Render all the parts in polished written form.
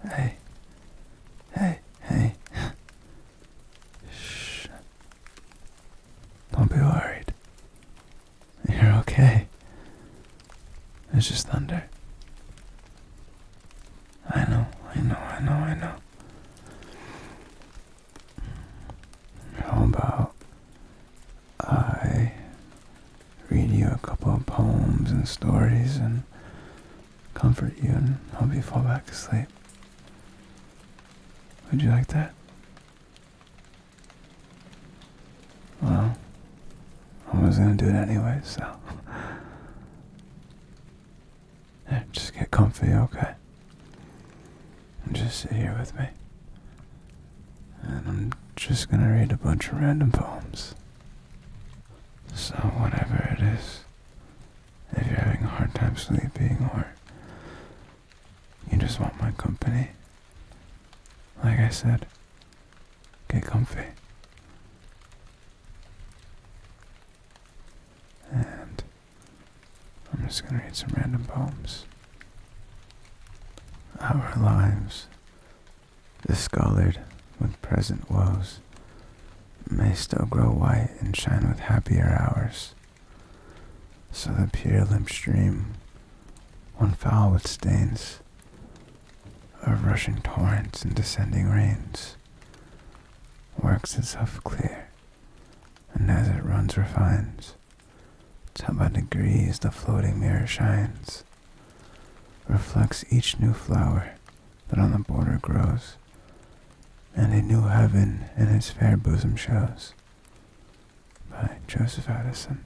Hey, hey. Shh. Don't be worried. You're okay. It's just thunder. I know. How about I read you a couple of poems and stories and comfort you and help you fall back asleep? Would you like that? Well, I was gonna do it anyway, so yeah, just get comfy, okay? And just sit here with me. And I'm just gonna read a bunch of random poems. So whatever it is, if you're having a hard time sleeping or you just want my company, like I said, get comfy. And I'm just gonna read some random poems. Our lives, discolored with present woes, may still grow white and shine with happier hours. So the pure limp stream, one foul with stains of rushing torrents and descending rains, works itself clear, and as it runs refines, till by degrees the floating mirror shines, reflects each new flower that on the border grows, and a new heaven in its fair bosom shows. By Joseph Addison.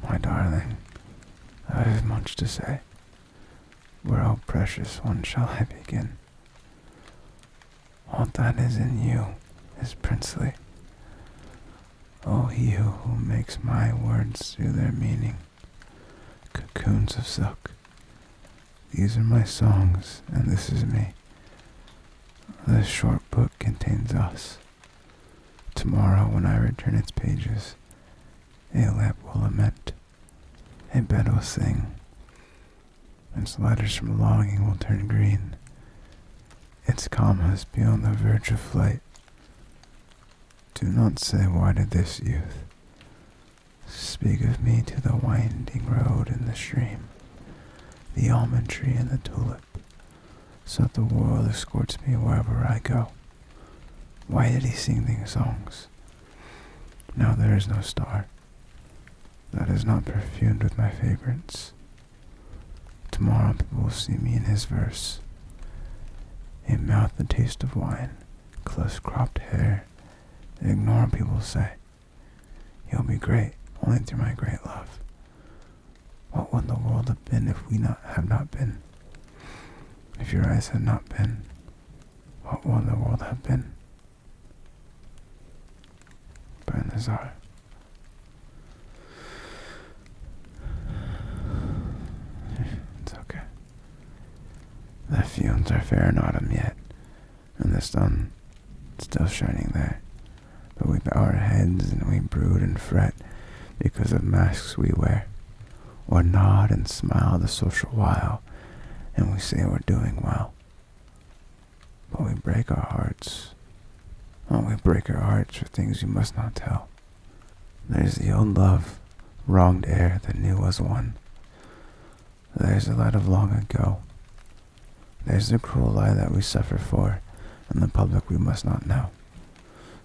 My darling, I have much to say. Where, oh precious one, shall I begin? All that is in you is princely. Oh, he who makes my words through their meaning cocoons of silk. These are my songs, and this is me. This short book contains us. Tomorrow, when I return its pages, a lamp will lament, a bed will sing, its letters from longing will turn green, its commas be on the verge of flight. Do not say, why did this youth speak of me to the winding road and the stream, the almond tree and the tulip, so that the world escorts me wherever I go? Why did he sing these songs? Now there is no star that is not perfumed with my favorites. Tomorrow people will see me in his verse, a mouth the taste of wine, close-cropped hair. Ignore what people say. He'll be great only through my great love. What would the world have been if we have not been? If your eyes had not been, what would the world have been? By Nazar. It's okay. The fumes are fair in autumn yet, and the sun still shining there. But we bow our heads and we brood and fret because of masks we wear, or nod and smile the social while, and we say we're doing well. But we break our hearts. Oh, we break our hearts for things we must not tell. There's the old love, wronged ere the new was won. There's the light of long ago. There's the cruel lie that we suffer for, and the public we must not know.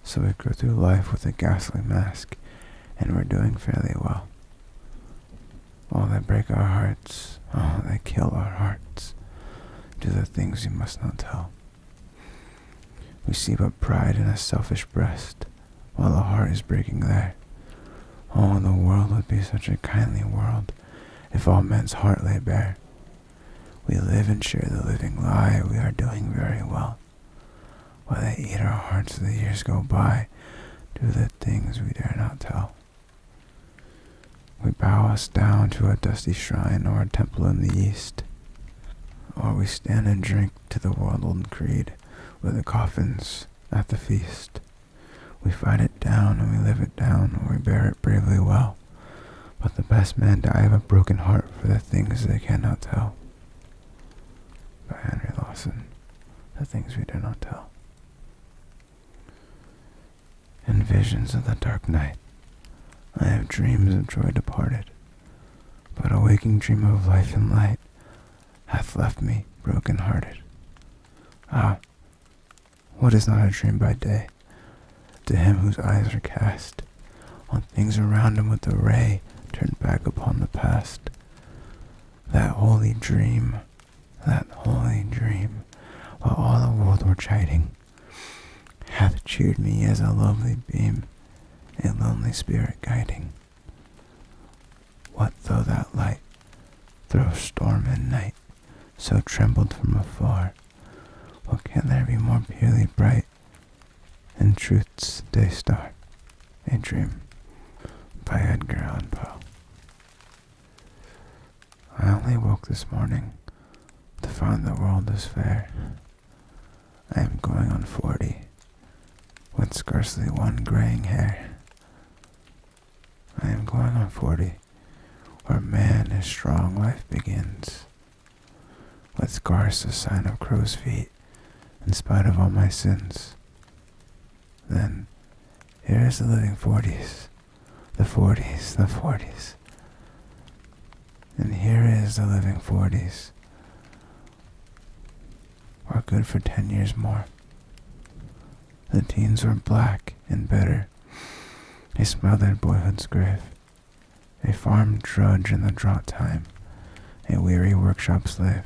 So we go through life with a ghastly mask, and we're doing fairly well. Oh, they break our hearts. Oh, they kill our hearts. Do the things we must not tell. We see but pride in a selfish breast, while the heart is breaking there. Oh, the world would be such a kindly world, if all men's heart lay bare. We live and share the living lie, we are doing very well. While they eat our hearts, the years go by, do the things we dare not tell. We bow us down to a dusty shrine or a temple in the east, or we stand and drink to the world-old creed with the coffins at the feast. We fight it down and we live it down, and we bear it bravely well, but the best men die of a broken heart for for the things they cannot tell. By Henry Lawson. The things we do not tell. In visions of the dark night, I have dreams of joy departed, but a waking dream of life and light hath left me broken-hearted. Ah, what is not a dream by day, to him whose eyes are cast on things around him with a ray turned back upon the past? That holy dream, while all the world were chiding, hath cheered me as a lovely beam, a lonely spirit guiding. What though that light throw storm and night, so trembled from afar? What can there be more purely bright than truth's day star? A Dream, by Edgar Allan Poe. I only woke this morning to find the world is fair. I am going on 40, with scarcely one graying hair. I am going on 40, where man his strong life begins, with scarce a sign of crow's feet, in spite of all my sins. Then, here is the living 40s, the 40s, the 40s. And here is the living 40s. We're good for 10 years more. The teens were black and bitter, a smothered boyhood's grave, a farm drudge in the drought time, a weary workshop slave.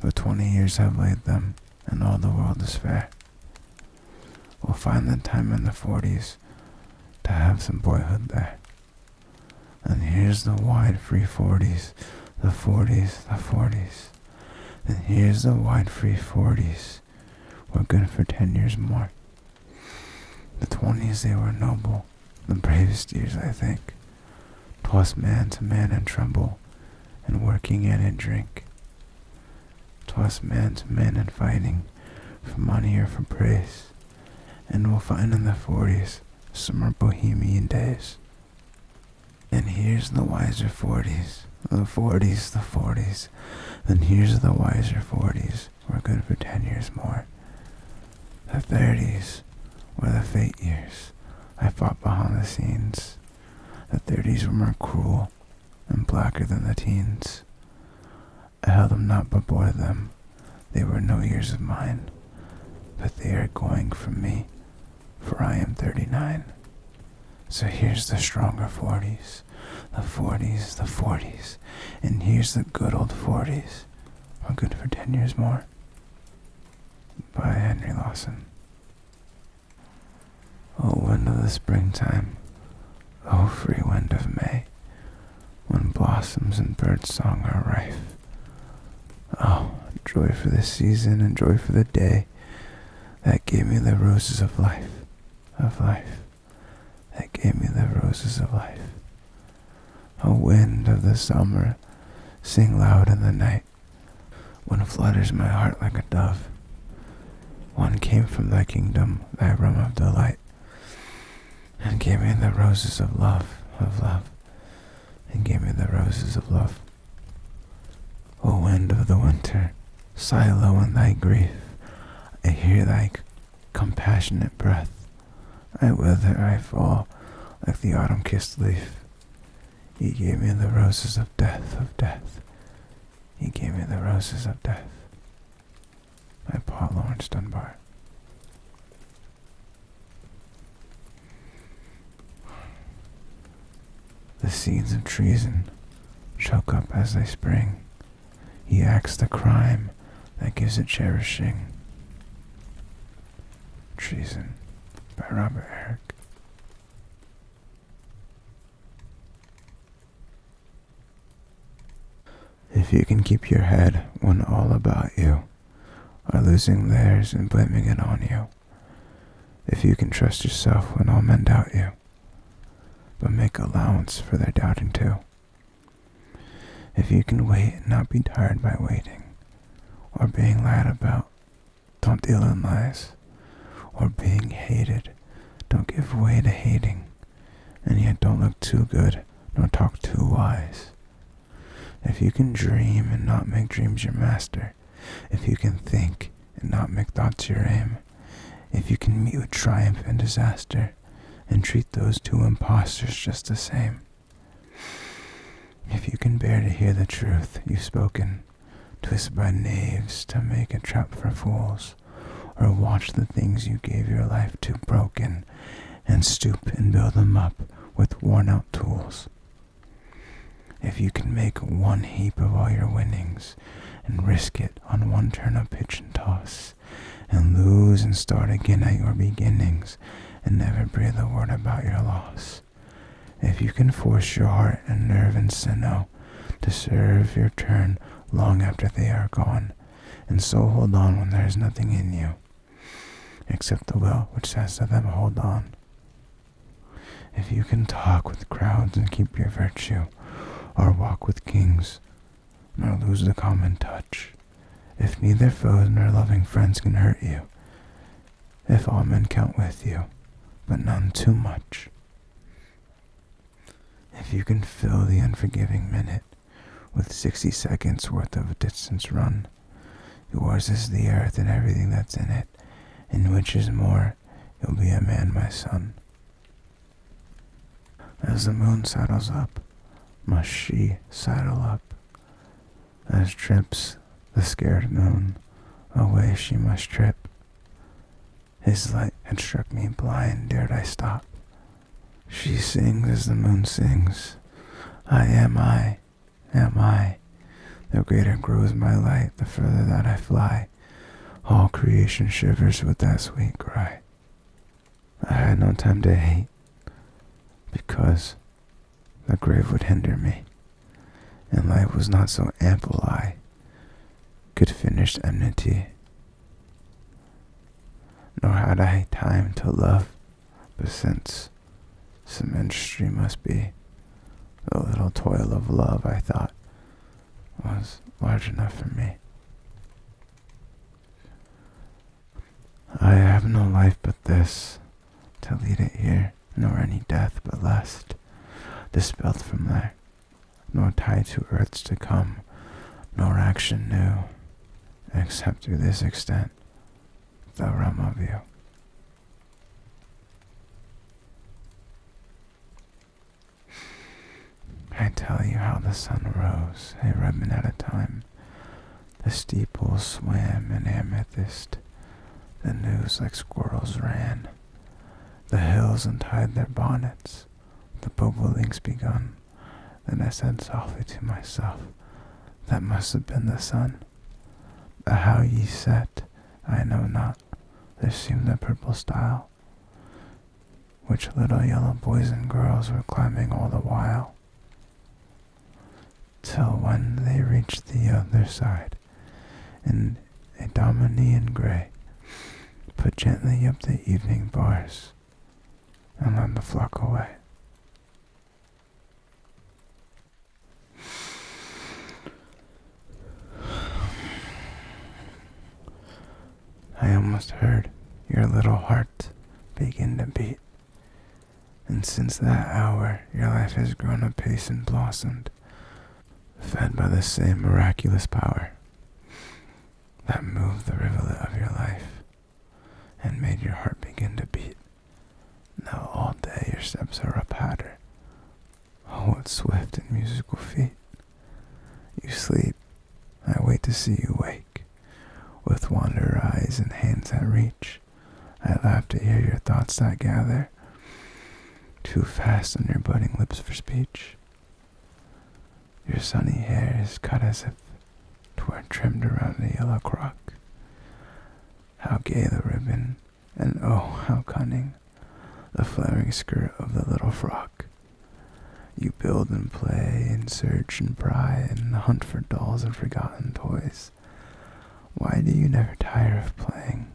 But 20 years have laid them, and all the world is fair. We'll find the time in the 40s to have some boyhood there. And here's the wide free 40s, the 40s, the 40s. And here's the wide free 40s. We're good for 10 years more. The 20s, they were noble, the bravest years, I think. 'Twas man to man and tremble, and working and in drink. 'Twas man to man and fighting, for money or for praise. And we'll find in the 40s some more bohemian days. And here's the wiser 40s, the 40s, the 40s. Then here's the wiser 40s, we're good for 10 years more. The 30s were the fate years, I fought behind the scenes. The 30s were more cruel and blacker than the teens. I held them not but bore them, they were no years of mine. But they are going from me, for I am 39. So here's the stronger 40s, the 40s, the 40s. And here's the good old 40s, we're good for 10 years more. By Henry Lawson. O wind of the springtime, O free wind of May, when blossoms and birdsong are rife. Oh, joy for the season and joy for the day that gave me the roses of life, that gave me the roses of life. O wind of the summer, sing loud in the night, when flutters my heart like a dove. One came from thy kingdom, thy realm of delight, and gave me the roses of love, and gave me the roses of love. O wind of the winter, sigh low in thy grief, I hear thy compassionate breath. I wither, I fall, like the autumn-kissed leaf. He gave me the roses of death, He gave me the roses of death. By Paul Laurence Dunbar. The seeds of treason choke up as they spring. He acts the crime that gives it cherishing. Treason, by Robert Herrick. If you can keep your head when all about you are losing theirs and blaming it on you, if you can trust yourself when all men doubt you, but make allowance for their doubting too, if you can wait and not be tired by waiting, or being lied about, don't deal in lies, or being hated, don't give way to hating, and yet don't look too good, nor talk too wise. If you can dream and not make dreams your master, if you can think and not make thoughts your aim, if you can meet with triumph and disaster, and treat those two impostors just the same, if you can bear to hear the truth you've spoken, twisted by knaves to make a trap for fools, or watch the things you gave your life to broken, and stoop and build them up with worn-out tools, if you can make one heap of all your winnings, and risk it on one turn of pitch and toss, and lose and start again at your beginnings, and never breathe a word about your loss, if you can force your heart and nerve and sinew to serve your turn long after they are gone, and so hold on when there is nothing in you, except the will which says to them, hold on. If you can talk with crowds and keep your virtue, or walk with kings, nor lose the common touch, if neither foes nor loving friends can hurt you, if all men count with you, but none too much, if you can fill the unforgiving minute with 60 seconds worth of distance run, yours is the earth and everything that's in it, and which is more, you'll be a man, my son. As the moon saddles up, must she saddle up. As trips the scared moon, away she must trip. His light had struck me blind, dared I stop? She sings as the moon sings. I am I, am I. The greater grows my light, the further that I fly. All creation shivers with that sweet cry. I had no time to hate, because the grave would hinder me, and life was not so ample I could finish enmity. Nor had I time to love, but since some industry must be, the little toil of love I thought was large enough for me. I have no life but this, to lead it here, nor any death but lest, dispelled from there, nor tied to earths to come, nor action new, except to this extent, the realm of you. I tell you how the sun rose, a ribbon at a time. The steeples swam in amethyst, the news like squirrels ran. The hills untied their bonnets, the bobolinks begun. Then I said softly to myself, that must have been the sun. But how ye set, I know not. There seemed a purple stile, which little yellow boys and girls were climbing all the while, till when they reached the other side, and a dominie in gray put gently up the evening bars and led the flock away. I almost heard your little heart begin to beat, and since that hour your life has grown apace and blossomed, fed by the same miraculous power that moved the rivulet of your life and made your heart begin to beat. Now all day your steps are a patter. Oh, what swift and musical feet. You sleep, I wait to see you wake, with wanderer eyes and hands that reach. I laugh to hear your thoughts that gather, too fast on your budding lips for speech. Your sunny hair is cut as if 'twere trimmed around a yellow crock. How gay the ribbon, and oh, how cunning the flaring skirt of the little frock. You build and play, and search and pry, and hunt for dolls and forgotten toys. Why do you never tire of playing,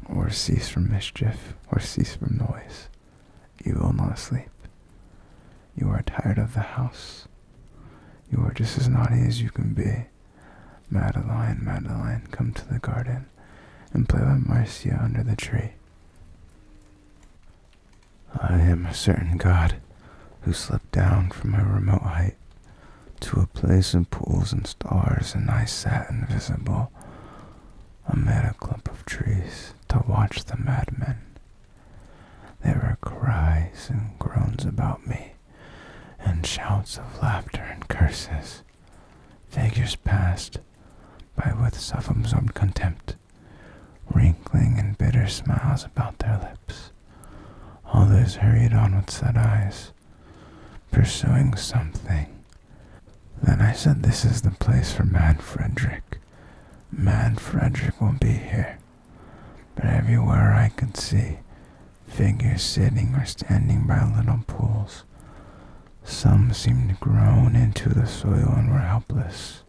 or cease from mischief, or cease from noise? You will not sleep. You are tired of the house. You are just as naughty as you can be. Madeline, Madeline, come to the garden, and play with Marcia under the tree. I am a certain god who slipped down from a remote height to a place of pools and stars, and I sat invisible amid a clump of trees to watch the madmen. There were cries and groans about me, and shouts of laughter and curses. Figures passed by with self-absorbed contempt, wrinkling in bitter smiles about their lips. Others hurried on with sad eyes, pursuing something. Then I said, "This is the place for Mad Frederick. Mad Frederick will be here." But everywhere I could see figures sitting or standing by little pools. Some seemed grown into the soil and were helpless,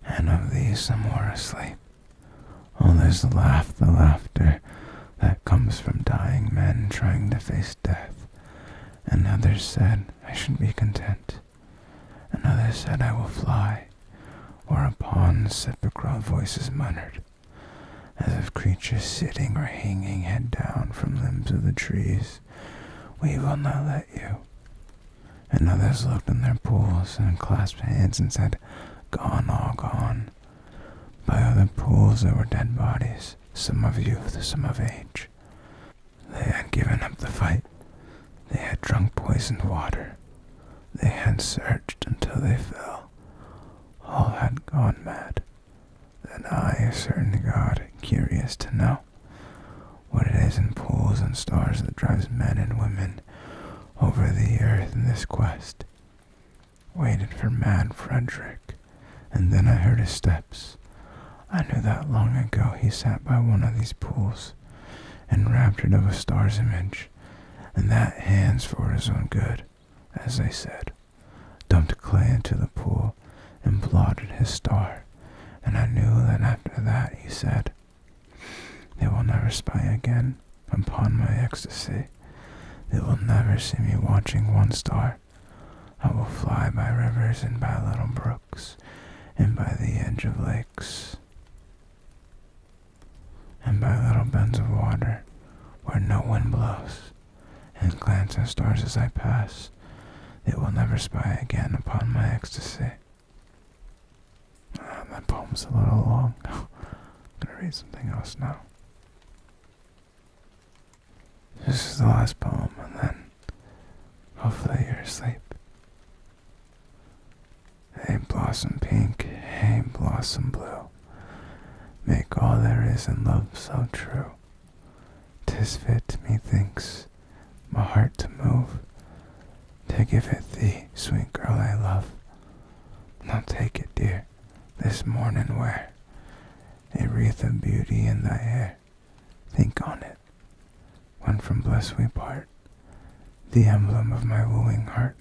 and of these some were asleep. Others laughed the laughter that comes from dying men trying to face death, and others said, "I should be content," and others said, "I will fly," whereupon sepulchral voices muttered, as if creatures sitting or hanging head down from limbs of the trees, "We will not let you." And others looked in their pools and clasped hands and said, "Gone, all gone." By other pools there were dead bodies, some of youth, some of age. They had given up the fight. They had drunk poisoned water. They had searched until they fell. All had gone mad. Then I, a certain god, curious to know what it is in pools and stars that drives men and women over the earth in this quest, waited for Mad Frederick, and then I heard his steps. I knew that long ago he sat by one of these pools, enraptured of a star's image, and that hands for his own good, as they said, dumped clay into the pool and blotted his star, and I knew that after that he said, "They will never spy again upon my ecstasy. They will never see me watching one star. I will fly by rivers and by little brooks, and by the edge of lakes, and by little bends of water where no wind blows, and glance at stars as I pass. They will never spy again upon my ecstasy." That poem's a little long. I'm gonna read something else now. This is the last poem, and then hopefully you're asleep. Hey blossom pink, hey blossom blue, make all there is in love so true. 'Tis fit, methinks, my heart to move, to give it thee, sweet girl I love. Now take it, dear, this morning wear a wreath of beauty in thy hair. Think on it, when from bliss we part, the emblem of my wooing heart.